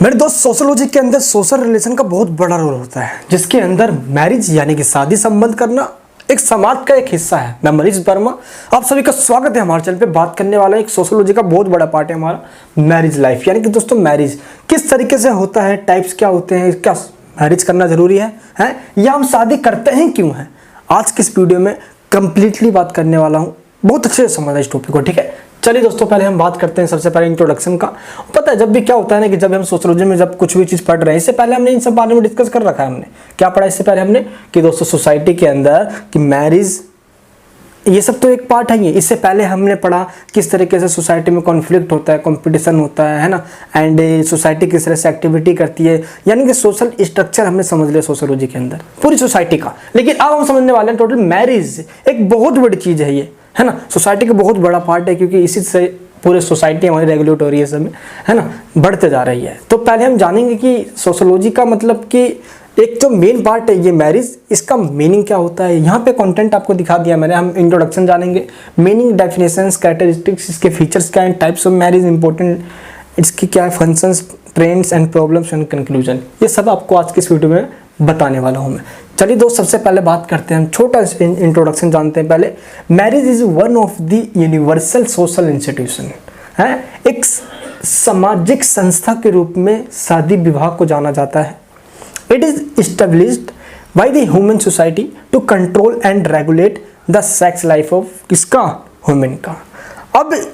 मेरे दोस्त, सोशोलॉजी के अंदर सोशल रिलेशन का बहुत बड़ा रोल होता है, जिसके अंदर मैरिज यानी कि शादी संबंध करना एक समाज का एक हिस्सा है। मैं मनीष वर्मा, आप सभी का स्वागत है हमारे चैनल पे। बात करने वाला एक सोशोलॉजी का बहुत बड़ा पार्ट है हमारा मैरिज लाइफ, यानी कि दोस्तों मैरिज किस तरीके से होता है, टाइप्स क्या होते हैं, क्या मैरिज करना जरूरी है या हम शादी करते हैं क्यों है। आज की इस वीडियो में कंप्लीटली बात करने वाला हूँ, बहुत अच्छे से समझना इस टॉपिक को, ठीक है। चलिए दोस्तों, पहले हम बात करते हैं सबसे पहले इंट्रोडक्शन का। पता है जब भी क्या होता है ना कि जब हम सोशोलॉजी में जब कुछ भी चीज़ पढ़ रहे हैं, इससे पहले हमने इन सब बारे में डिस्कस कर रखा है। हमने क्या पढ़ा इससे पहले हमने कि दोस्तों सोसाइटी के अंदर कि मैरिज ये सब तो एक पार्ट है। इससे पहले हमने पढ़ा किस तरीके से सोसाइटी में कॉन्फ्लिक्ट होता है, कंपटीशन होता है ना, एंड सोसाइटी किस तरह से एक्टिविटी करती है, यानी कि सोशल स्ट्रक्चर हमने समझ लिया सोशोलॉजी के अंदर पूरी सोसाइटी का। लेकिन अब हम समझने वाले हैं टोटल मैरिज एक बहुत बड़ी चीज़ है ये, है ना। सोसाइटी का बहुत बड़ा पार्ट है, क्योंकि इसी से पूरे सोसाइटी हमारी रेगुलेट हो रही है, सब में है ना, बढ़ते जा रही है। तो पहले हम जानेंगे कि सोशोलॉजी का मतलब कि एक जो मेन पार्ट है ये मैरिज, इसका मीनिंग क्या होता है। यहाँ पे कंटेंट आपको दिखा दिया मैंने। हम इंट्रोडक्शन जानेंगे, मीनिंग, डेफिनेशंस, कैरेक्टरिस्टिक्स, इसके फीचर्स क्या हैं, टाइप्स ऑफ मैरिज इंपॉर्टेंट, इसकी क्या है functions, trends and problems and conclusion, ये सब आपको आज की इस वीडियो में बताने वाला हूँ मैं। चलिए दोस्त, सबसे पहले बात करते हैं, हम छोटा इंट्रोडक्शन जानते हैं पहले। Marriage is one of the universal social institution है, एक सामाजिक संस्था के रूप में शादी विवाह को जाना जाता है। It is established by the human society to control and regulate the sex life of किसका, ह्यूमन का।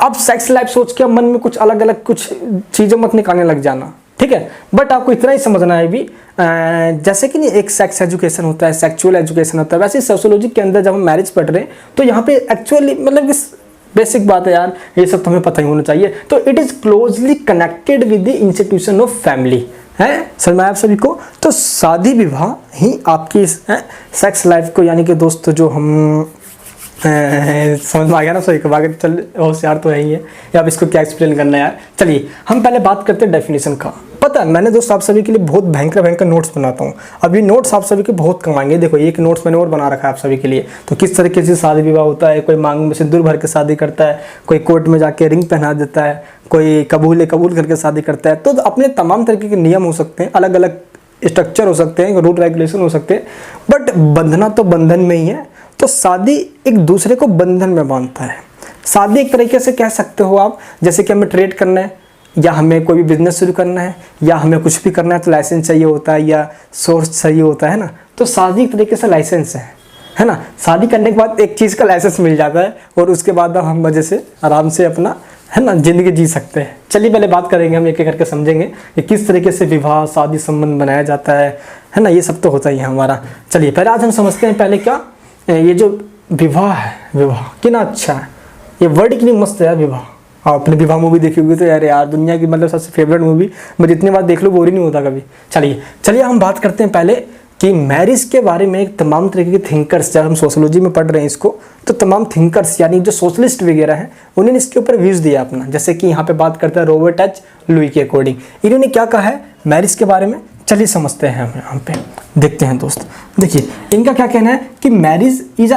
अब सेक्स लाइफ सोच के मन में कुछ अलग अलग कुछ चीज़ें मत निकालने लग जाना, ठीक है। बट आपको इतना ही समझना है भी, जैसे कि नहीं एक सेक्स एजुकेशन होता है, सेक्सुअल एजुकेशन होता है, वैसे सोशोलॉजी के अंदर जब हम मैरिज पढ़ रहे हैं तो यहाँ पे एक्चुअली मतलब इस बेसिक बात है यार, ये सब तो हमें पता ही होना चाहिए। तो it is closely connected with the institution of family है, समझ में आया आप सभी को। तो शादी विवाह ही आपकी सेक्स लाइफ को, यानी कि दोस्तों जो हम समझ में आ गया ना सही, बाकी चल होशियार तो है ही है, या अब इसको क्या एक्सप्लेन करना है यार। चलिए हम पहले बात करते हैं डेफिनेशन का। पता है मैंने दोस्त आप सभी के लिए बहुत भयंकर नोट्स बनाता हूँ। अब ये नोट्स आप सभी के बहुत कमाएंगे। देखो एक नोट्स मैंने और बना रखा है आप सभी के लिए। तो किस तरीके से शादी विवाह होता है, कोई मांग में सिंदूर भर के शादी करता है, कोई कोर्ट में जाके रिंग पहना देता है, कोई कबूल करके शादी करता है। तो अपने तमाम तरीके के नियम हो सकते हैं, अलग अलग स्ट्रक्चर हो सकते हैं, रूल रेगुलेशन हो सकते हैं, बट बंधना तो बंधन में ही है। तो शादी एक दूसरे को बंधन में बांधता है। शादी एक तरीके से कह सकते हो आप, जैसे कि हमें ट्रेड करना है, या हमें कोई भी बिजनेस शुरू करना है, या हमें कुछ भी करना है तो लाइसेंस चाहिए होता है, या सोर्स चाहिए होता है ना। तो शादी एक तरीके से लाइसेंस है ना। शादी करने के बाद एक चीज़ का लाइसेंस मिल जाता है, और उसके बाद हम मज़े से आराम से अपना है ना ज़िंदगी जी सकते हैं। चलिए पहले बात करेंगे, हम एक एक करके समझेंगे कि किस तरीके से विवाह शादी संबंध बनाया जाता है ना। ये सब तो होता ही है हमारा। चलिए पहले आज हम समझते हैं पहले क्या ये जो विवाह है, विवाह कितना अच्छा है, ये वर्ड कितनी मस्त है यार विवाह। आपने विवाह मूवी देखी होगी तो यार दुनिया की मतलब सबसे फेवरेट मूवी, मैं जितनी बार देख लूँ बोर ही नहीं होता कभी। चलिए हम बात करते हैं पहले कि मैरिज के बारे में तमाम तरीके के थिंकर्स, जब हम सोशोलॉजी में पढ़ रहे हैं इसको, तो तमाम थिंकर्स यानी जो सोशलिस्ट वगैरह हैं उन्होंने इसके ऊपर व्यूज़ दिया अपना। जैसे कि यहाँ पे बात करते हैं रॉबर्ट एच लुई के अकॉर्डिंग, इन्होंने क्या कहा है मैरिज के बारे में। चलिए समझते हैं, हम यहाँ पे देखते हैं दोस्त। देखिए इनका क्या कहना है कि मैरिज इज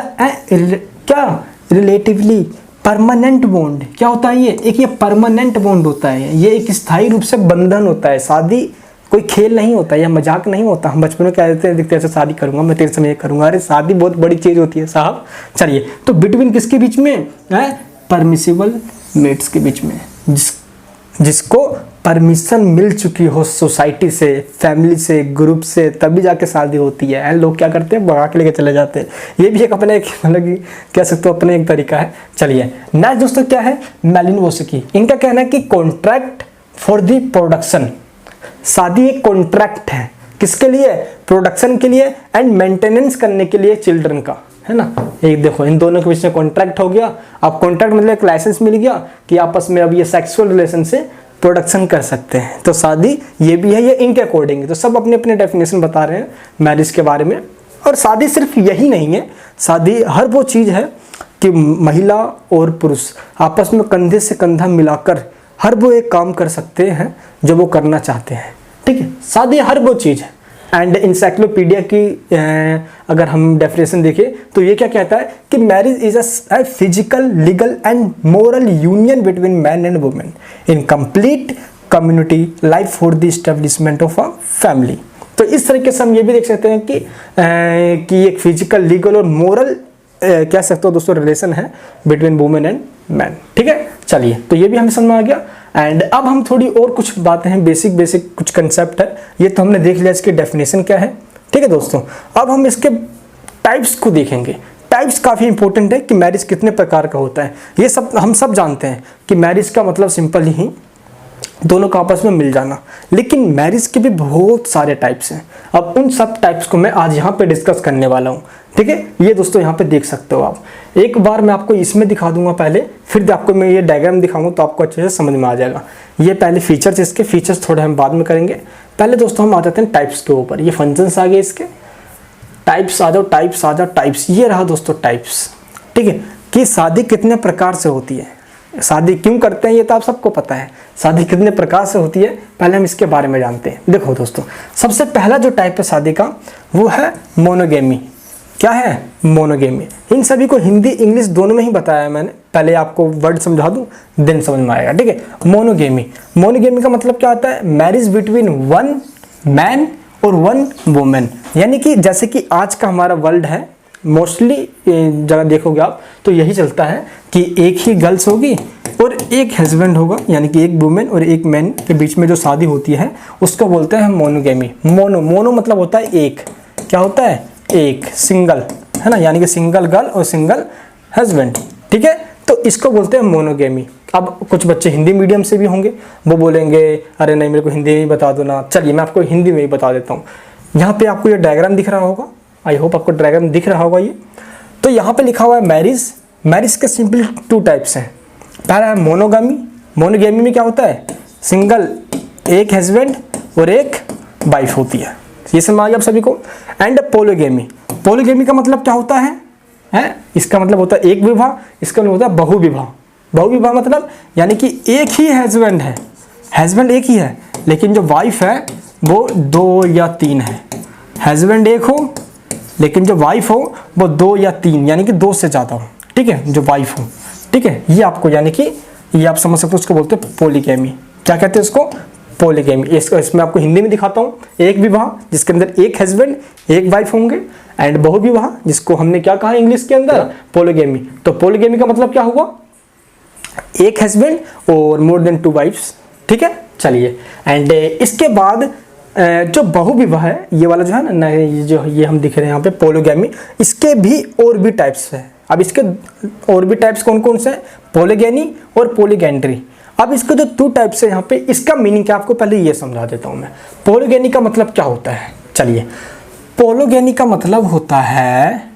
क्या रिलेटिवली परमानेंट बॉन्ड। क्या होता है ये परमानेंट बॉन्ड होता है, ये एक स्थायी रूप से बंधन होता है। शादी कोई खेल नहीं होता या मजाक नहीं होता। हम बचपन में कहते हैं दिखते ऐसे शादी करूंगा मैं तेरे से, ये करूंगा, अरे शादी बहुत बड़ी चीज़ होती है साहब। चलिए तो बिटवीन किसके बीच में है, परमिसिबल मेट्स के बीच में, जिसको परमिशन मिल चुकी हो सोसाइटी से, फैमिली से, ग्रुप से, तभी जाके शादी होती है। लोग क्या करते हैं, भगा के लेके चले जाते हैं। ये भी एक अपने एक मतलब कह सकते हो अपने एक तरीका है। चलिए नेक्स्ट दोस्तों क्या है, मैलिनोवस्की, इनका कहना है कि कॉन्ट्रैक्ट फॉर द प्रोडक्शन। शादी एक कॉन्ट्रैक्ट है किसके लिए, प्रोडक्शन के लिए एंड मेंटेनेंस करने के लिए चिल्ड्रन का, है ना। एक देखो इन दोनों के बीच में कॉन्ट्रैक्ट हो गया। अब कॉन्ट्रैक्ट मतलब एक लाइसेंस मिल गया कि आपस में अब ये सेक्सुअल रिलेशन से प्रोडक्शन कर सकते हैं। तो शादी ये भी है, ये इनके अकॉर्डिंग। तो सब अपने अपने डेफिनेशन बता रहे हैं मैरिज के बारे में। और शादी सिर्फ यही नहीं है, शादी हर वो चीज़ है कि महिला और पुरुष आपस में कंधे से कंधा मिलाकर हर वो एक काम कर सकते हैं जो वो करना चाहते हैं, ठीक है। शादी हर वो चीज़ है। एंड इंसाइक्लोपीडिया की अगर हम डेफिनेशन देखें तो ये क्या कहता है कि marriage is a physical, legal and moral union between man and women in complete community life for the establishment of a family. तो इस तरीके से हम ये भी देख सकते हैं कि एक फिजिकल, लीगल और मोरल कह सकते हो दोस्तों रिलेशन है बिटवीन वुमेन एंड मैन। ठीक है, चलिए तो ये भी हमें समझ में आ गया। एंड अब हम थोड़ी और कुछ बातें हैं, बेसिक कुछ कंसेप्ट है, ये तो हमने देख लिया इसकी डेफिनेशन क्या है। ठीक है दोस्तों, अब हम इसके टाइप्स को देखेंगे। टाइप्स काफ़ी इंपॉर्टेंट है कि मैरिज कितने प्रकार का होता है। ये सब हम सब जानते हैं कि मैरिज का मतलब सिंपल ही दोनों का आपस में मिल जाना, लेकिन मैरिज के भी बहुत सारे टाइप्स हैं। अब उन सब टाइप्स को मैं आज यहाँ पे डिस्कस करने वाला हूँ। ठीक है, ये दोस्तों यहाँ पे देख सकते हो आप। एक बार मैं आपको इसमें दिखा दूंगा पहले, फिर आपको मैं ये डायग्राम दिखाऊंगा तो आपको अच्छे से समझ में आ जाएगा। ये पहले फीचर्स, इसके फीचर्स थोड़े हम बाद में करेंगे। पहले दोस्तों हम आ जाते हैं टाइप्स के ऊपर। ये फंक्शंस आ गए इसके, टाइप्स आ जाओ, टाइप्स आ जाओ, टाइप्स। ये रहा दोस्तों टाइप्स। ठीक है, कि शादी कितने प्रकार से होती है, शादी क्यों करते हैं ये तो आप सबको पता है। शादी कितने प्रकार से होती है पहले हम इसके बारे में जानते हैं। देखो दोस्तों, सबसे पहला जो टाइप है शादी का वो है मोनोगेमी। क्या है? मोनोगेमी। इन सभी को हिंदी इंग्लिश दोनों में ही बताया है मैंने, पहले आपको वर्ड समझा दूं देन समझ में आएगा। ठीक है, मोनोगेमी। मोनोगेमी का मतलब क्या होता है? मैरिज बिटवीन वन मैन और वन वुमेन। यानी कि जैसे कि आज का हमारा वर्ल्ड है, मोस्टली जगह देखोगे आप तो यही चलता है कि एक ही गर्ल्स होगी और एक हस्बैंड होगा, यानी कि एक वुमेन और एक मैन के बीच में जो शादी होती है उसको बोलते हैं मोनोगेमी। मोनो मतलब होता है एक। क्या होता है? एक, सिंगल, है ना, यानी कि सिंगल गर्ल और सिंगल हस्बैंड। ठीक है, तो इसको बोलते हैं मोनोगेमी। अब कुछ बच्चे हिंदी मीडियम से भी होंगे, वो बोलेंगे अरे नहीं मेरे को हिंदी में बता दो ना। चलिए मैं आपको हिंदी में ही बता देता हूँ। यहाँ पे आपको ये डायग्राम दिख रहा होगा, आई होप आपको डायग्राम दिख रहा होगा ये। तो यहाँ पे लिखा हुआ है मैरिज। मैरिज के सिंपल टू टाइप्स हैं। पहला है मोनोगामी। मोनोगेमी में क्या होता है? सिंगल, एक हस्बैंड और एक वाइफ होती है। ये समझ आ गया आप सभी को। एंड पोलोगेमी। पोलोगेमी का मतलब क्या होता है? इसका मतलब होता है एक विवाह, इसका मतलब होता है बहुविवाह। बहुविवाह मतलब यानी कि एक ही हस्बैंड है, हस्बैंड एक ही है, लेकिन जो वाइफ है वो 2 या 3 है। हस्बैंड एक हो लेकिन जो वाइफ हो वो 2 या 3, यानी कि 2 से ज़्यादा हो। ठीक है, जो वाइफ हो। ठीक है, ये आपको यानी कि ये आप समझ सकते हो, उसको बोलते हैं पोलीगेमी। क्या कहते हैं इसको? पोलीगेमी। इसमें आपको हिंदी में दिखाता हूँ। एक विवाह जिसके अंदर एक हस्बैंड एक वाइफ होंगे, एंड बहुविवाह जिसको हमने क्या कहा इंग्लिश के अंदर? पोलीगेमी। तो पोलीगेमी का मतलब क्या हुआ? एक हस्बैंड और मोर देन 2 वाइफ्स। ठीक है, चलिए। एंड इसके बाद जो बहुविवाह है, ये वाला जो है ना, ये हम दिख रहे हैं यहाँ पे पोलोगैमी, इसके भी और भी टाइप्स है। अब इसके और भी टाइप्स कौन कौन से हैं? पोलोगैनी और पोलीगैंड्री। अब इसके जो 2 टाइप्स है यहाँ पे, इसका मीनिंग क्या आपको पहले ये समझा देता हूँ मैं। पोलोगैनी का मतलब क्या होता है? चलिए, पोलोगैनी का मतलब होता है,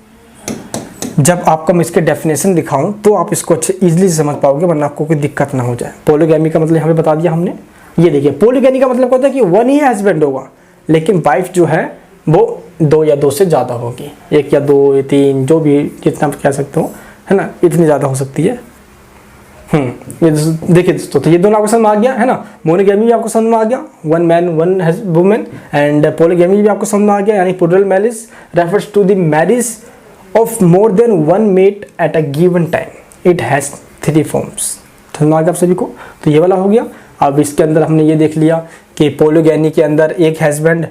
जब आपको मैं इसके डेफिनेशन दिखाऊं तो आप इसको अच्छे इजीली समझ पाओगे, वरना आपको कोई दिक्कत ना हो जाए। पोलोगैमी का मतलब यहाँ पे बता दिया हमने। ये देखिए, पोलीगैमी का मतलब होता है कि 1 ही हस्बैंड होगा, लेकिन वाइफ जो है वो 2 या 2 से ज़्यादा होगी। 1 या 2 या 3, जो भी जितना आप कह सकते हो, है ना, इतनी ज़्यादा हो सकती है। ये देखिए दोस्तों, तो ये दोनों आपको समझ में आ गया है ना। मोनोगैमी भी आपको समझ में आ गया, 1 मैन 1 वुमेन। एंड पोलीगैमी भी आपको समझ में आ गया, यानी plural marriage refers to the marriage of more than 1 mate at a given time. It has 3 forms. समझ में आ गया आप सभी को। तो ये वाला हो गया। अब इसके अंदर हमने ये देख लिया कि पोलोगैनी के अंदर एक हस्बैंड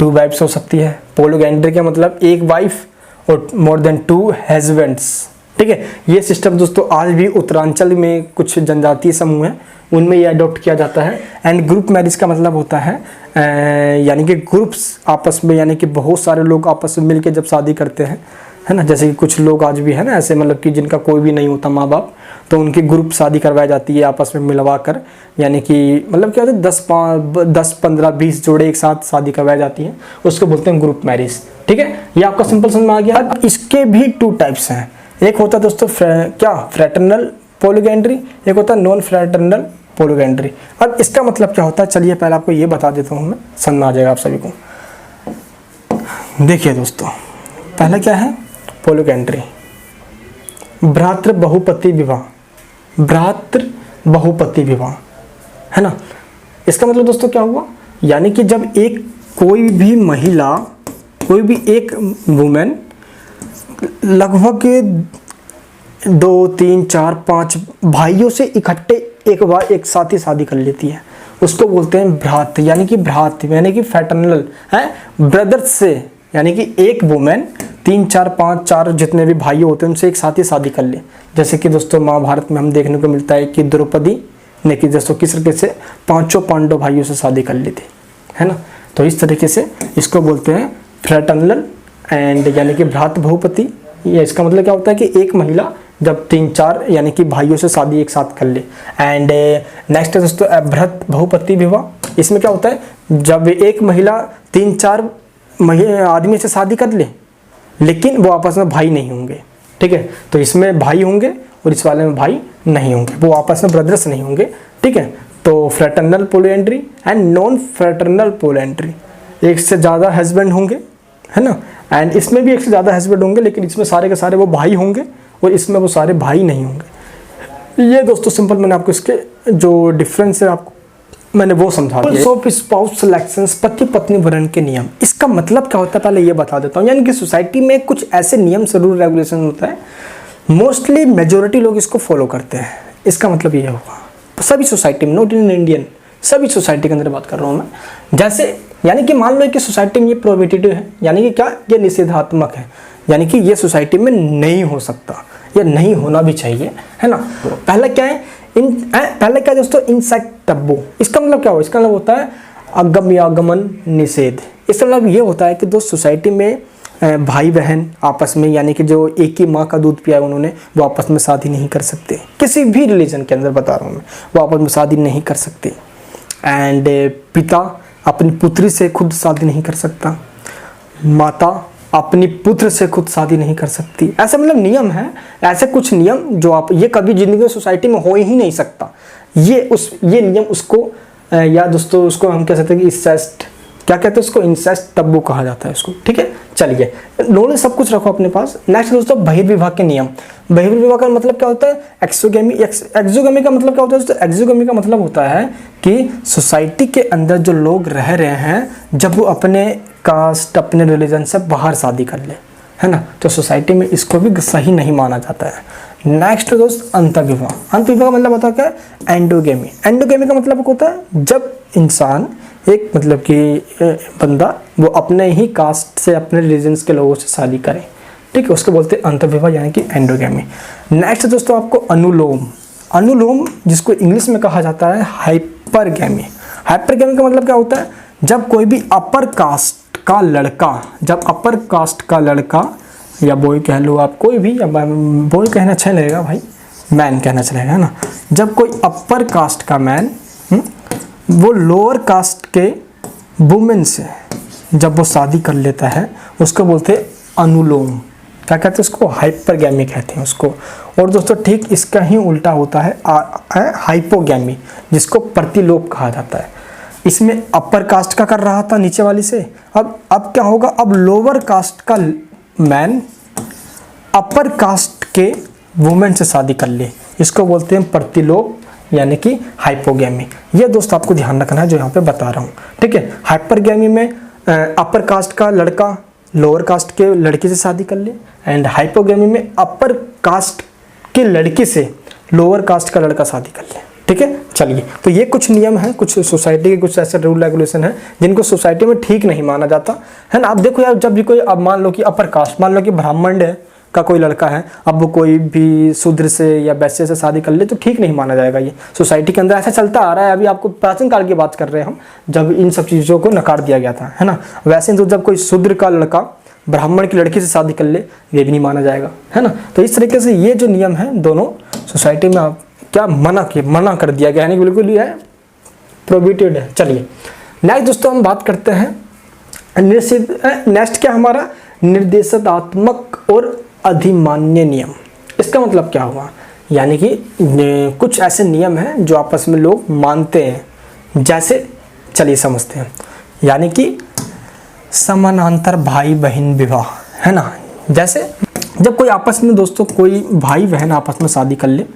2 वाइफ्स हो सकती है। पोलोगैंड्री का मतलब एक वाइफ और मोर देन 2 हस्बैंड्स। ठीक है, ये सिस्टम दोस्तों आज भी उत्तरांचल में कुछ जनजातीय समूह हैं, उनमें ये अडॉप्ट किया जाता है। एंड ग्रुप मैरिज का मतलब होता है यानी कि ग्रुप्स आपस में, यानी कि बहुत सारे लोग आपस में मिलकर जब शादी करते हैं, है ना। जैसे कि कुछ लोग आज भी है ना ऐसे, मतलब कि जिनका कोई भी नहीं होता माँ बाप, तो उनकी ग्रुप शादी करवाई जाती है आपस में मिलवा कर। यानी कि मतलब क्या होता है, 10 15 20 जोड़े एक साथ शादी करवाई जाती हैं, उसको बोलते हैं ग्रुप मैरिज। ठीक है, ये आपका सिंपल समझ में आ गया। अब इसके भी 2 टाइप्स हैं। एक होता है दोस्तों क्या फ्रैटर्नल पोलीगैंड्री, एक होता है नॉन फ्रैटर्नल पोलीगैंड्री। अब इसका मतलब क्या होता है, चलिए पहले आपको ये बता देता हूँ मैं, समझ में आ जाएगा आप सभी को। देखिए दोस्तों, पहला क्या है? पोलीगैंड्री, भ्रातृ बहुपति विवाह। भ्रातृ बहुपति विवाह, है ना। इसका मतलब दोस्तों क्या हुआ? यानी कि जब एक कोई भी महिला, कोई भी एक वुमेन लगभग 2 3 4 5 भाइयों से इकट्ठे एक बार एक साथ ही शादी कर लेती है, उसको बोलते हैं भ्रात, यानी कि भ्रात यानी कि फैटर्नल है, ब्रदर्स से, यानी कि एक वुमेन 3 4 5 4 जितने भी भाई होते हैं उनसे एक साथ ही शादी कर ले। जैसे कि दोस्तों महाभारत में हम देखने को मिलता है कि द्रौपदी ने कि दोस्तों किस तरीके से 5 पांडव भाइयों से शादी कर ली थी, है ना। तो इस तरीके से इसको बोलते हैं फ्रैटर्नल एंड यानी कि भ्रात बहुपति। ये इसका मतलब क्या होता है कि एक महिला जब 3 4 यानी कि भाइयों से शादी एक साथ कर ले। एंड नेक्स्ट है दोस्तों अभ्रत बहुपति विवाह। इसमें क्या होता है जब एक महिला 3 4 आदमी से शादी कर ले लेकिन वो आपस में भाई नहीं होंगे, ठीक है। तो इसमें भाई होंगे और इस वाले में भाई नहीं होंगे, वो आपस में ब्रदर्स नहीं होंगे, ठीक है। तो फ्रैटर्नल पोलिएंड्री एंड नॉन फ्रैटर्नल पोलिएंड्री, एक से ज़्यादा हस्बैंड होंगे, है ना। एंड इसमें भी एक से ज़्यादा हस्बैंड होंगे लेकिन इसमें सारे के सारे वो भाई होंगे और इसमें वो सारे भाई नहीं होंगे। ये दोस्तों सिंपल मैंने आपको इसके जो डिफरेंस है आपको मैंने वो समझा दिया। ऑफ स्पाउस सिलेक्शंस, पति पत्नी वरण के नियम, इसका मतलब क्या होता है पहले ये बता देता हूँ। यानी कि सोसाइटी में कुछ ऐसे नियम रूल रेगुलेशन होता है, मोस्टली मेजोरिटी लोग इसको फॉलो करते हैं। इसका मतलब ये होगा सभी सोसाइटी में, नॉट इन इंडियन, सभी सोसाइटी के अंदर बात कर रहा हूँ मैं। जैसे यानी कि मान लो कि सोसाइटी में ये प्रोहिबिटेड है, यानी कि क्या, ये निषेधात्मक है, यानी कि ये सोसाइटी में नहीं हो सकता, ये नहीं होना भी चाहिए, है ना। पहला क्या है पहले क्या दोस्तों, इंसेक्ट टब्बू। इसका मतलब क्या हो, इसका मतलब होता है आगमन निषेध। इसका मतलब ये होता है कि दोस्त सोसाइटी में भाई बहन आपस में, यानी कि जो एक ही माँ का दूध पिया उन्होंने, वो आपस में शादी नहीं कर सकते। किसी भी रिलीजन के अंदर बता रहा हूँ मैं, वो आपस में शादी नहीं कर सकते। एंड पिता अपनी पुत्री से खुद शादी नहीं कर सकता, माता अपनी पुत्र से खुद शादी नहीं कर सकती। ऐसा मतलब नियम है, ऐसे कुछ नियम जो आप, ये कभी जिंदगी में सोसाइटी में हो ही नहीं सकता। ये नियम उसको या दोस्तों उसको हम कह सकते हैं कि इंसेस्ट, क्या कहते हैं उसको, इंसेस्ट टब्बू कहा जाता है उसको, ठीक है। चलिए नॉलेज सब कुछ रखो अपने पास। नेक्स्ट दोस्तों बहिर्विवाह के नियम। बहिर्विवाह का मतलब क्या होता है, एक्सोगेमी। एक्सोगेमी का मतलब क्या होता है दोस्तों, एक्सोगेमी का मतलब होता है कि सोसाइटी के अंदर जो लोग रह रहे हैं जब वो अपने कास्ट अपने रिलीजन से बाहर शादी कर ले, है ना, तो सोसाइटी में इसको भी सही नहीं माना जाता है। नेक्स्ट दोस्त अंतर्विवाह। अंतर्विवाह का मतलब होता है क्या, एंडोगेमी। एंडोगेमी का मतलब होता है जब इंसान एक मतलब कि बंदा वो अपने ही कास्ट से अपने रिलीजन्स के लोगों से शादी करे, ठीक है, उसको बोलते हैं अंतर्विवाह यानी कि एंडोगेमी। नेक्स्ट दोस्तों आपको अनुलोम। अनुलोम जिसको इंग्लिश में कहा जाता है हाइपरगेमी। हाइपरगेमी का मतलब क्या होता है, जब कोई भी अपर कास्ट का लड़का, जब अपर कास्ट का लड़का या बॉय कह लो आप, कोई भी, या बॉय कहना अच्छा लगेगा भाई, मैन कहना चलेगा, है ना। जब कोई अपर कास्ट का मैन वो लोअर कास्ट के वुमेन से जब वो शादी कर लेता है उसको बोलते हैं अनुलोम। क्या कहते हैं उसको, हाइपरगैमी कहते हैं उसको। और दोस्तों ठीक इसका ही उल्टा होता है हाइपोगैमी, जिसको प्रतिलोप कहा जाता है। इसमें अपर कास्ट का कर रहा था नीचे वाली से, अब क्या होगा, अब लोअर कास्ट का मैन अपर कास्ट के वुमेन से शादी कर ले, इसको बोलते हैं प्रतिलोप यानी कि हाइपोगैमी। ये दोस्त आपको ध्यान रखना है जो यहाँ पे बता रहा हूँ, ठीक है। हाइपरगैमी में अपर कास्ट का लड़का लोअर कास्ट के लड़की से शादी कर ले, एंड हाइपोगैमी में अपर कास्ट के लड़की से लोअर कास्ट का लड़का शादी कर ले, ठीक है। चलिए तो ये कुछ नियम हैं, कुछ सोसाइटी के कुछ ऐसे रूल रेगुलेशन हैं जिनको सोसाइटी में ठीक नहीं माना जाता, है ना। आप देखो यार, जब भी कोई, अब मान लो कि अपर कास्ट, मान लो कि ब्राह्मण है का कोई लड़का है, अब वो कोई भी शूद्र से या वैश्य से शादी कर ले तो ठीक नहीं माना जाएगा। ये सोसाइटी के अंदर ऐसा चलता आ रहा है। अभी आपको प्राचीन काल की बात कर रहे हैं हम, जब इन सब चीज़ों को नकार दिया गया था, है ना। वैसे तो जब कोई शूद्र का लड़का ब्राह्मण की लड़की से शादी कर ले ये भी नहीं माना जाएगा, है ना। तो इस तरीके से ये जो नियम है दोनों सोसाइटी में क्या मना कर दिया गया है, यानी बिल्कुल ये है प्रोहिबिटेड है। चलिए नेक्स्ट दोस्तों हम बात करते हैं नेक्स्ट क्या हमारा, निर्देशात्मक और अधिमान्य नियम। इसका मतलब क्या हुआ, यानी कि कुछ ऐसे नियम हैं जो आपस में लोग मानते हैं। जैसे चलिए समझते हैं, यानी कि समानांतर भाई बहन विवाह, है ना। जैसे जब कोई आपस में दोस्तों कोई भाई बहन आपस में शादी कर ले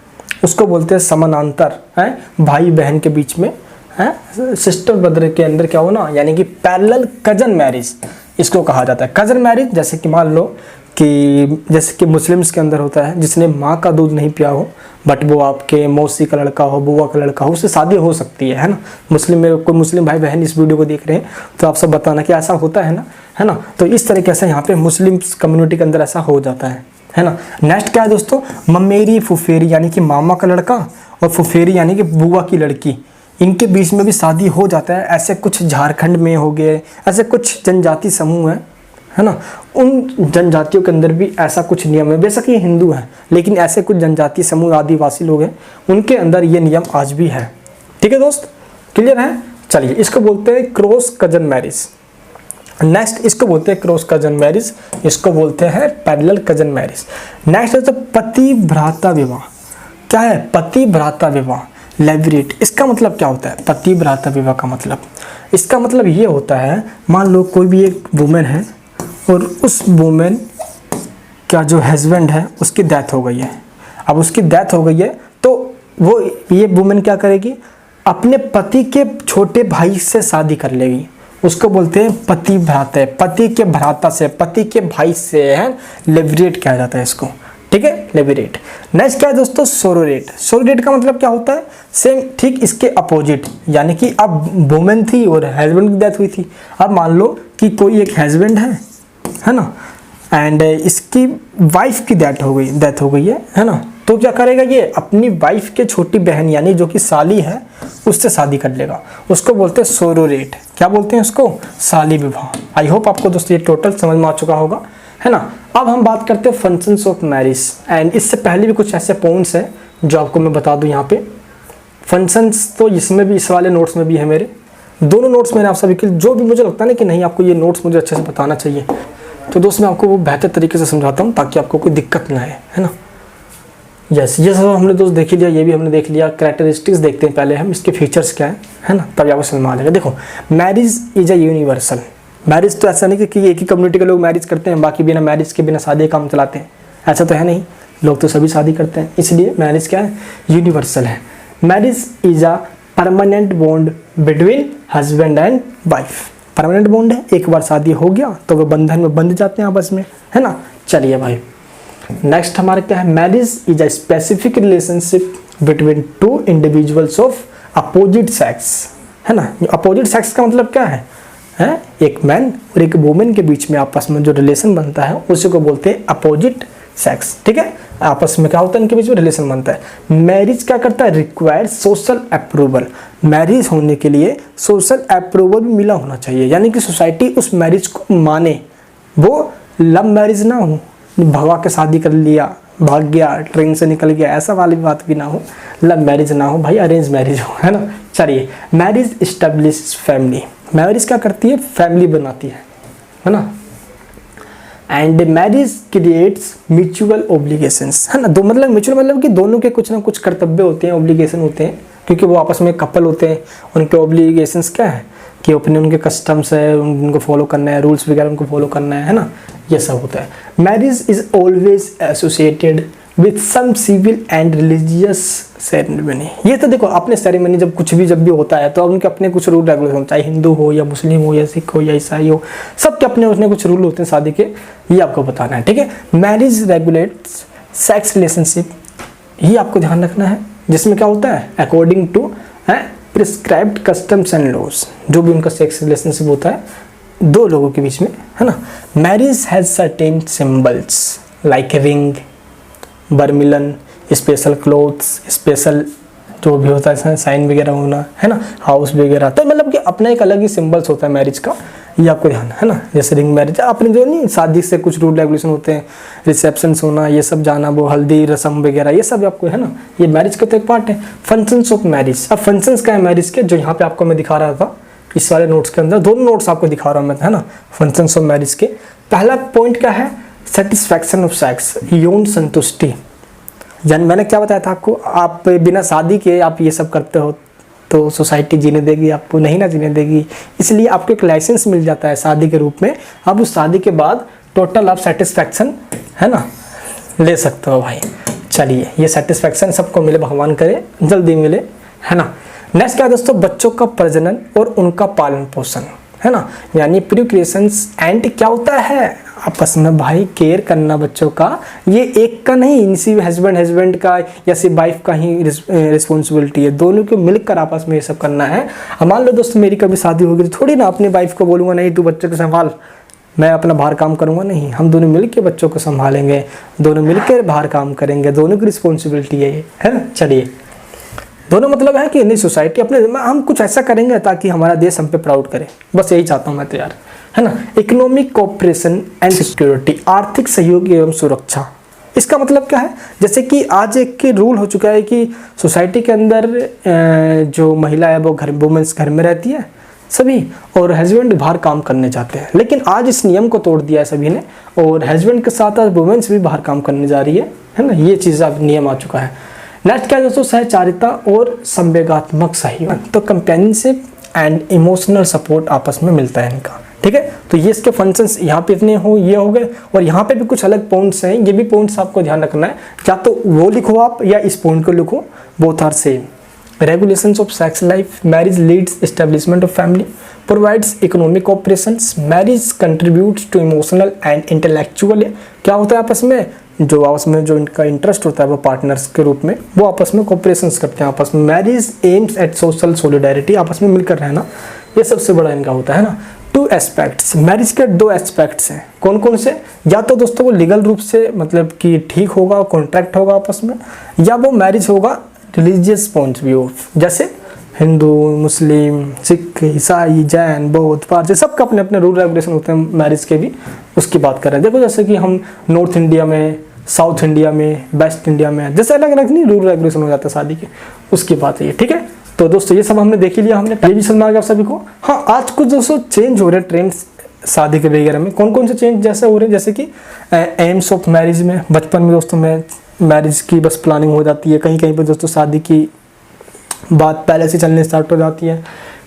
उसको बोलते हैं समानांतर, है भाई बहन के बीच में, है सिस्टर ब्रदर के अंदर क्या होना, यानी कि पैरेलल कजन मैरिज इसको कहा जाता है। कजन मैरिज जैसे कि मान लो कि जैसे कि मुस्लिम्स के अंदर होता है, जिसने माँ का दूध नहीं पिया हो बट वो आपके मौसी का लड़का हो, बुआ का लड़का हो, उससे शादी हो सकती है ना। मुस्लिम में कोई मुस्लिम भाई बहन इस वीडियो को देख रहे हैं तो आप सब बताना कि ऐसा होता है ना, है ना। तो इस तरीके से यहाँ पे मुस्लिम कम्युनिटी के अंदर ऐसा हो जाता है ना। नेक्स्ट क्या है दोस्तों, ममेरी फुफेरी यानी कि मामा का लड़का और फुफेरी यानी कि बुआ की लड़की, इनके बीच में भी शादी हो जाता है। ऐसे कुछ झारखंड में हो गए, ऐसे कुछ जनजाति समूह है ना, उन जनजातियों के अंदर भी ऐसा कुछ नियम है। बेशक ये हिंदू हैं लेकिन ऐसे कुछ जनजाति समूह आदिवासी लोग हैं, उनके अंदर ये नियम आज भी है। ठीक है दोस्त, क्लियर है। चलिए, इसको बोलते हैं क्रॉस कजन मैरिज। नेक्स्ट इसको बोलते हैं क्रॉस कजन मैरिज, इसको बोलते हैं पैरेलल कजन मैरिज। नेक्स्ट है तो पति भ्राता विवाह। क्या है पति भ्राता विवाह? लेवरेट, इसका मतलब क्या होता है पति भ्राता विवाह का मतलब? इसका मतलब ये होता है, मान लो कोई भी एक वुमेन है और उस वुमेन का जो हस्बैंड है उसकी डेथ हो गई है। अब उसकी डेथ हो गई है तो वो ये वुमेन क्या करेगी, अपने पति के छोटे भाई से शादी कर लेगी। उसको बोलते हैं पति भ्राता, पति के भ्राता से, पति के भाई से, है लेवरेट कहा जाता है इसको। ठीक है, लेवरेट। नेक्स्ट क्या है दोस्तों, सोरोरेट। सोरोरेट का मतलब क्या होता है, सेम ठीक इसके अपोजिट, यानी कि अब वुमेन थी और हस्बैंड की डेथ हुई थी। अब मान लो कि कोई एक हस्बैंड है ना, एंड इसकी वाइफ की डेथ हो गई है ना, तो क्या करेगा ये, अपनी वाइफ के छोटी बहन यानी जो कि साली है उससे शादी कर लेगा। उसको बोलते हैं सोरोरेट। क्या बोलते हैं उसको, साली विवाह। आई होप आपको दोस्तों ये टोटल समझ में आ चुका होगा, है ना। अब हम बात करते हैं फंक्शंस ऑफ मैरिज, एंड इससे पहले भी कुछ ऐसे पॉइंट्स हैं जो आपको मैं बता दूं यहाँ पे। फंक्शंस तो इसमें भी, इस वाले नोट्स में भी है मेरे, दोनों नोट्स मैंने आप सभी के, जो भी मुझे लगता है ना कि नहीं आपको ये नोट्स मुझे अच्छे से बताना चाहिए, तो दोस्त मैं आपको वो बेहतर तरीके से समझाता हूँ ताकि आपको कोई दिक्कत ना आए, है ना। यस, ये सब हमने दोस्त देख ही लिया, ये भी हमने देख लिया। कैरेक्टरिस्टिक्स देखते हैं पहले हम, इसके फीचर्स क्या है ना, तभी आपको समझ में आ जाएगा। देखो, marriage is a universal. Marriage तो ऐसा नहीं कि एक ही कम्युनिटी के लोग मैरिज करते हैं, बाकी बिना मैरिज के बिना शादी काम चलाते हैं, ऐसा तो है नहीं। लोग तो सभी शादी करते हैं, इसलिए मैरिज क्या है, यूनिवर्सल है। Marriage is a permanent bond between husband and wife. Permanent bond है, एक बार शादी हो गया तो वो बंधन में बंध जाते हैं आपस में, है ना। चलिए भाई, नेक्स्ट हमारा क्या है, marriage is a specific relationship between two individuals of opposite sex, है ना। अपोजिट सेक्स का मतलब क्या है, एक मैन और एक वुमेन के बीच में आपस में जो रिलेशन बनता है उसी को बोलते हैं अपोजिट सेक्स। ठीक है, आपस में क्या होता है, इनके बीच में रिलेशन बनता है। मैरिज क्या करता है, रिक्वायर सोशल अप्रूवल। मैरिज होने के लिए सोशल अप्रूवल भी मिला होना चाहिए, यानी कि सोसाइटी उस मैरिज को माने। वो लव मैरिज ना हो, भगा के शादी कर लिया, भाग गया, ट्रेन से निकल गया, ऐसा वाली बात भी ना हो। लव मैरिज ना हो भाई, अरेंज मैरिज हो, है ना। चलिए, मैरिज इस्टेब्लिश फैमिली। मैरिज क्या करती है, फैमिली बनाती है ना। And marriage creates mutual obligations, है ना। दो मतलब म्यूचुअल मतलब कि दोनों के कुछ ना कुछ कर्तव्य होते हैं, ऑब्लिगेशन होते हैं, क्योंकि वो आपस में कपल होते हैं। उनके ऑब्लिगेशंस क्या है कि अपने उनके कस्टम्स है, उनको फॉलो करना है, रूल्स वगैरह उनको फॉलो करना है ना, ये सब होता है। Marriage is always associated with some civil and religious ceremony. ये तो देखो, अपने सेरेमनी जब कुछ भी जब भी होता है तो उनके अपने कुछ रूल रेगुलेशन, चाहे हिंदू हो या मुस्लिम हो या सिख हो या ईसाई हो, सबके अपने उसने कुछ रूल होते हैं शादी के, ये आपको बताना है। ठीक है, मैरिज रेगुलेट्स सेक्स रिलेशनशिप, ये आपको ध्यान रखना है, जिसमें क्या होता है, according to prescribed customs and laws, जो भी उनका सेक्स रिलेशनशिप होता है दो लोगों के बीच में, है ना। Marriage has certain symbols like ring, बरमिलन, स्पेशल क्लोथ्स, स्पेशल जो भी होता है साइन वगैरह होना, है ना, हाउस वगैरह। तो मतलब कि अपना एक अलग ही सिंबल्स होता है मैरिज का, ये आपको ध्यान है ना। जैसे रिंग मैरिज, अपने जो नहीं शादी से कुछ रूल रेगुलेशन होते हैं, रिसेप्शंस होना, ये सब जाना, वो हल्दी रस्म वगैरह, ये सब आपको है ना, ये मैरिज का तो एक पार्ट है। फंक्शंस ऑफ मैरिज, अब फंक्शंस क्या है मैरिज के, जो यहाँ पे आपको मैं दिखा रहा था इस वाले नोट्स के अंदर, दोनों नोट्स आपको दिखा रहा हूँ मैं, है ना। फंक्शंस ऑफ मैरिज के पहला पॉइंट क्या है, सेटिस्फैक्शन ऑफ सेक्स, यौन संतुष्टि। यानी मैंने क्या बताया था आपको, आप बिना शादी के आप ये सब करते हो तो सोसाइटी जीने देगी आपको, नहीं ना जीने देगी। इसलिए आपको एक लाइसेंस मिल जाता है शादी के रूप में। अब उस शादी के बाद टोटल आप सेटिस्फैक्शन, है ना, ले सकते हो भाई। चलिए, ये सेटिस्फैक्शन सबको मिले, भगवान करे जल्दी मिले, है ना। नेक्स्ट क्या है दोस्तों, बच्चों का प्रजनन और उनका पालन पोषण, है ना, यानी प्रोक्रिएशंस एंड क्या होता है, आपस में भाई केयर करना बच्चों का, ये एक का नहीं, सिर्फ हस्बैंड का या सिर्फ वाइफ का ही रिस्पॉन्सिबिलिटी है, दोनों को मिलकर आपस में ये सब करना है। अब मान लो दोस्तों मेरी कभी शादी होगी तो थोड़ी ना अपनी वाइफ को बोलूँगा नहीं तू बच्चों को संभाल, मैं अपना बाहर काम करूँगा, नहीं, हम दोनों मिलकर बच्चों को संभालेंगे, दोनों मिलकर बाहर काम करेंगे, दोनों की रिस्पॉन्सिबिलिटी है ये, है ना। चलिए, दोनों मतलब है कि नहीं सोसाइटी अपने हम कुछ ऐसा करेंगे ताकि हमारा देश हम पे प्राउड करे, बस यही चाहता हूँ मैं तो यार, है ना। इकोनॉमिक कोऑपरेशन एंड सिक्योरिटी, आर्थिक सहयोग एवं सुरक्षा, इसका मतलब क्या है, जैसे कि आज एक के रूल हो चुका है कि सोसाइटी के अंदर जो महिला है वो वुमेन्स घर में रहती है सभी, और हस्बैंड बाहर काम करने जाते हैं, लेकिन आज इस नियम को तोड़ दिया है सभी ने, और हस्बैंड के साथ आज वुमेन्स भी बाहर काम करने जा रही है ना, ये चीज़ अब नियम आ चुका है। नेक्स्ट क्या है दोस्तों, सहचारिता और संवेगात्मक सहयोग, तो कंपेनियनशिप एंड इमोशनल सपोर्ट आपस में मिलता है इनका, ठीक है। तो ये इसके फंक्शंस यहाँ पे इतने ये हो गए, और यहाँ पे भी कुछ अलग पॉइंट्स हैं, ये भी पॉइंट्स आपको ध्यान रखना है, या तो वो लिखो आप या इस पॉइंट को लिखो, both are same. Regulations of sex life, marriage leads establishment of family, provides economic operations, marriage contributes to emotional and intellectual, क्या होता है आपस में, जो आपस में जो इनका इंटरेस्ट होता है वो पार्टनर्स के रूप में वो आपस में कोऑपरेशंस करते हैं आपस में। Marriage aims at social solidarity, आपस में मिलकर रहना, ये सबसे बड़ा इनका होता है ना। 2 एस्पेक्ट्स, मैरिज के 2 एस्पेक्ट्स हैं, कौन कौन से, या तो दोस्तों वो लीगल रूप से मतलब कि ठीक होगा, कॉन्ट्रैक्ट होगा आपस में, या वो मैरिज होगा रिलीजियस पॉइंट ऑफ व्यू, जैसे हिंदू, मुस्लिम, सिख, ईसाई, जैन, बौद्ध, पारसी, सबका अपने अपने रूल रेगुलेशन होते हैं मैरिज के भी, उसकी बात कर रहे हैं। देखो जैसे कि हम नॉर्थ इंडिया में, साउथ इंडिया में, वेस्ट इंडिया में, जैसे अलग अलग नहीं रूल रेगुलेशन हो जाता है शादी के, उसकी बात है ये, ठीक है। तो दोस्तों ये सब हमने देख ही लिया, हमने ये भी समझ आ गया आप सभी को। हाँ, आज कुछ दोस्तों चेंज हो रहे हैं ट्रेंड्स शादी के वगैरह में, कौन कौन से चेंज जैसे हो रहे हैं, जैसे कि एम्स ऑफ मैरिज में, बचपन में दोस्तों में मैरिज की बस प्लानिंग हो जाती है, कहीं कहीं पर दोस्तों शादी की बात पहले से चलने स्टार्ट हो जाती है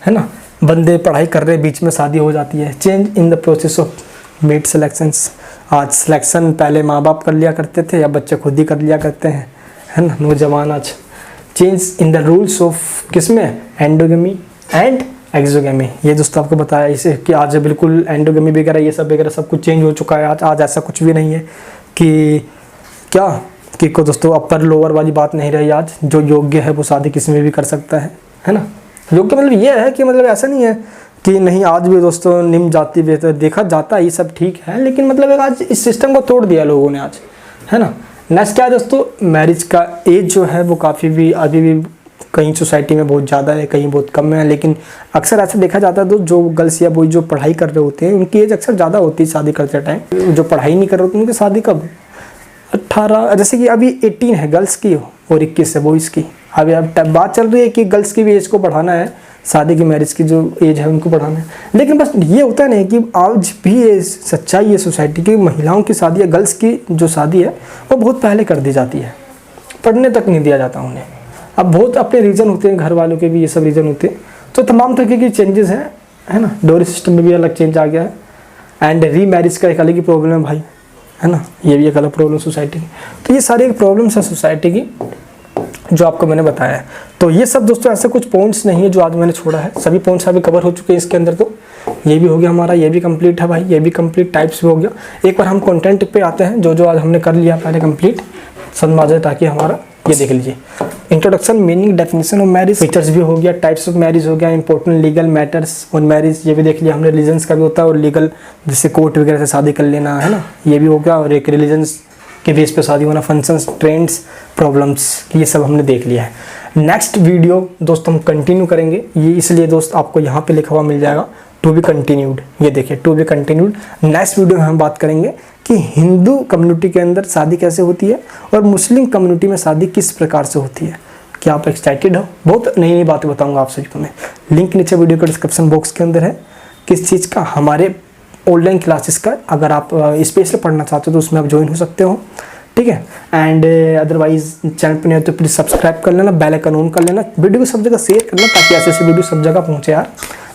ना, बंदे पढ़ाई कर रहे बीच में शादी हो जाती है। Change in the process of mate selections, आज सिलेक्शन पहले माँ बाप कर लिया करते थे, या बच्चे खुद ही कर लिया करते हैं, है ना, नौजवान आज। Change in the rules of किसमें, एंडोगेमी एंड एक्सोगेमी, ये दोस्तों आपको बताया इसे कि आज बिल्कुल एंडोगेमी वगैरह ये सब वगैरह सब कुछ चेंज हो चुका है। आज ऐसा कुछ भी नहीं है कि क्या कि को दोस्तों अपर लोअर वाली बात नहीं रही, आज जो योग्य है वो शादी किसी में भी कर सकता है ना। योग्य मतलब ये है कि मतलब ऐसा नहीं है कि नहीं, आज भी दोस्तों निम्न जाति बेहतर देखा जाता है, ये सब ठीक है, लेकिन मतलब आज इस सिस्टम को तोड़ दिया लोगों ने आज, है ना। नेक्स्ट क्या है दोस्तों, मैरिज का एज जो है वो काफ़ी भी अभी भी कहीं सोसाइटी में बहुत ज़्यादा है, कहीं बहुत कम है, लेकिन अक्सर ऐसा देखा जाता है जो गर्ल्स या बॉय जो पढ़ाई कर रहे होते हैं उनकी एज अक्सर ज़्यादा होती है शादी करते टाइम, जो पढ़ाई नहीं कर रहे होते उनकी शादी कब 18, जैसे कि अभी 18 है गर्ल्स की और 21 है बॉयज़ की। अभी अब बात चल रही है कि गर्ल्स की भी एज को बढ़ाना है, शादी की मैरिज की जो एज है उनको बढ़ाना है, लेकिन बस ये होता नहीं कि आज भी ये सच्चाई है सोसाइटी की, महिलाओं की शादी या गर्ल्स की जो शादी है वो बहुत पहले कर दी जाती है, पढ़ने तक नहीं दिया जाता उन्हें। अब बहुत अपने रीज़न होते हैं, घर वालों के भी ये सब रीज़न होते हैं, तो तमाम तरीके की चेंजेस हैं, है ना। डोरी सिस्टम में भी अलग चेंज आ गया है, एंड री मैरिज का एक अलग ही प्रॉब्लम है भाई, है ना, ये भी एक अलग प्रॉब्लम सोसाइटी की। तो ये सारी प्रॉब्लम्स है सोसाइटी की जो आपको मैंने बताया है। तो ये सब दोस्तों ऐसे कुछ पॉइंट्स नहीं है जो आज मैंने छोड़ा है, सभी पॉइंट्स अभी कवर हो चुके हैं इसके अंदर। तो ये भी हो गया हमारा, ये भी कंप्लीट है भाई, ये भी कंप्लीट, टाइप्स भी हो गया। एक बार हम कंटेंट पे आते हैं, जो जो आज हमने कर लिया पहले कंप्लीट समझ आ जाए, ताकि हमारा ये देख लीजिए, introduction, meaning, definition of marriage, features भी हो गया, टाइप्स ऑफ मैरिज हो गया, important legal matters on marriage, ये भी देख लिया हमने, रिलीजन्स का भी होता है और लीगल जैसे कोर्ट वगैरह से शादी कर लेना, है ना, ये भी हो गया, और एक रिलीजन्स के बेस पे शादी होना, फंक्शंस, ट्रेंड्स, प्रॉब्लम्स, ये सब हमने देख लिया है। नेक्स्ट वीडियो दोस्त हम कंटिन्यू करेंगे, ये इसलिए दोस्त आपको यहाँ पे लिखा हुआ मिल जाएगा टू बी कंटिन्यूड, ये देखिए to be continued. Next video में हम बात करेंगे कि हिंदू कम्युनिटी के अंदर शादी कैसे होती है और मुस्लिम कम्युनिटी में शादी किस प्रकार से होती है। क्या आप एक्साइटेड हो? बहुत नई नई बातें बताऊंगा आप सभी को मैं। लिंक नीचे वीडियो के डिस्क्रिप्शन बॉक्स के अंदर है, किस चीज़ का, हमारे ऑनलाइन क्लासेस का। अगर आप स्पेशल पढ़ना चाहते हो तो उसमें आप ज्वाइन हो सकते हो, ठीक है। एंड अदरवाइज चैनल पर नहीं हो तो प्लीज़ सब्सक्राइब कर लेना, बेल आइकन ऑन कर लेना, वीडियो को सब जगह शेयर करना ताकि ऐसे ऐसे वीडियो सब जगह पहुँचे यार।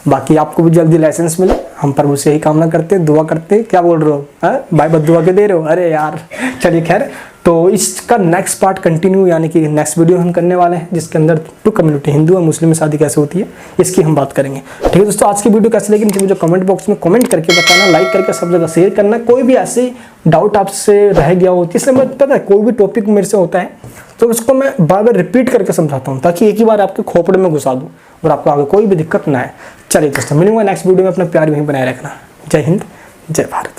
बाकी आपको भी जल्दी लाइसेंस मिले, हम प्रभु से यही कामना करते हैं, दुआ करते हैं। क्या बोल रहे हो, भाई बद दुआ के दे रहे हो? अरे यार चलिए खैर, तो तो इसका नेक्स्ट पार्ट कंटिन्यू यानी कि नेक्स्ट वीडियो हम करने वाले हैं, जिसके अंदर टू कम्युनिटी, हिंदू और मुस्लिम में शादी कैसे होती है, इसकी हम बात करेंगे। ठीक है दोस्तों, आज की वीडियो कैसी लगी नीचे मुझे कमेंट बॉक्स में कमेंट करके बताना, लाइक करके सब जगह शेयर करना। कोई भी ऐसे डाउट आपसे रह गया हो, इसलिए मुझे पता है कोई भी टॉपिक मेरे से होता है तो उसको मैं बार बार रिपीट करके समझाता हूँ, ताकि एक ही बार आपके खोपड़े में घुसा दूँ और आपको आगे कोई भी दिक्कत ना आए। चलिए दोस्तों, मिलूंगा नेक्स्ट वीडियो में। अपना प्यार वहीं बनाए रखना। जय हिंद, जय भारत।